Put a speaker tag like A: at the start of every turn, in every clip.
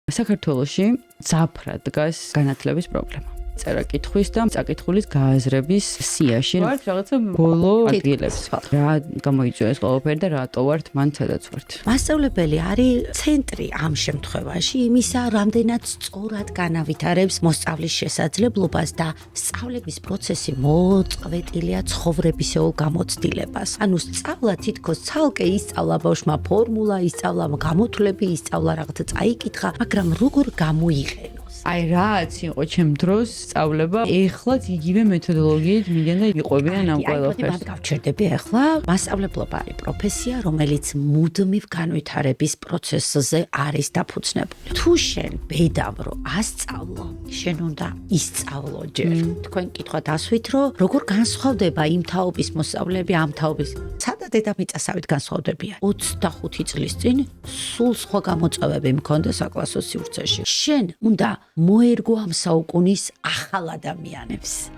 A: საქართველოში ძაფრად დგას განათლების პრობლემა. წერა კითხვის და წაკითხulis გააზრების სიაში ვართ რაღაცა ბოლო ადგილებს. რა გამოიწვია ეს ყველაფერი და რატო ვართ მან სადაც ვართ.
B: მასწავლებელი არის ცენტრი ამ შემთხვევაში იმისა, რამდენად სწორად განავითარებს მოსწავლის შესაძლებლობას და სწავლების პროცესი მოწყვეტილია ცხოვრებისეულ გამოცდილებას. ანუ სწავლა თითქოს ცალკე ისწავლა ბავშვმა ფორმულა, ისწავლა გამოთვლები, ისწავლა რაღაცა წაიკითხა, მაგრამ როგორ გამოიყენო?
A: აი რაც იყო ჩემ დროს სწავლება, ეხლაც იგივე მეთოდოლოგიით მიგენ და იყვებიან ამ ყველაფერს.
B: მე გავჩერდები ახლა. მასწავლებლობა არის პროფესია, რომელიც მუდმივ განვითარების პროცესზე არის დაფუძნებული. თუ შენ ბედავრო ასწავლო, შენ უნდა ისწავლო ჯერ. თქვენ კითხვა დასვით, რომ როგორ განსხვავდება იმ თაობის მოსწავლეები ამ თაობის. სადა დედამიწასავით განსხვავდებიან. 25 წლის წინ სულ სხვა გამოწვევები მქონდა საკლასო სივრცეში. შენ უნდა მოერგო ამ საუკუნის ახალ ადამიანებს.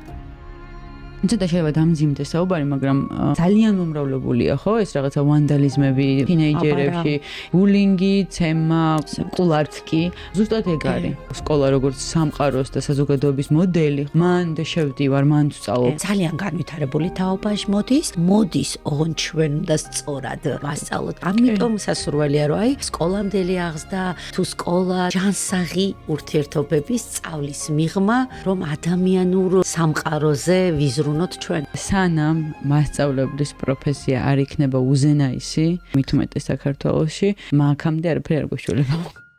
A: ცოტა შეიძლება დამძიმდეს საუბარი, მაგრამ ძალიან მომრავლებულია, ხო, ეს რაღაცა ვანდალიზმები თინეიჯერებში, ბულინგი, ცემა, ყულარწკი. ზუსტად ეგ არის. სკოლა როგორც სამყაროს და საზოგადოების მოდელი, მან და შევდივარ, მან ვსწავლობ.
B: ძალიან განვითარებული თაობაში მოდის, ოღონდ ჩვენ უნდა სწორად ვასწავლოთ. ამიტომ სასურველია, რომ აი სკოლამდელი აღზრდა, თუ სკოლა ჯანსაღი ურთიერთობების სწავლის მიღმა, რომ ადამიანურ სამყაროზე ვიზრუნოთ ჩვენ.
A: სანამ მასწავლებლის პროფესია არ იქნება უზენაესი, მით უმეტეს საქართველოში, მაგამდე არაფერი არ გვეშველება.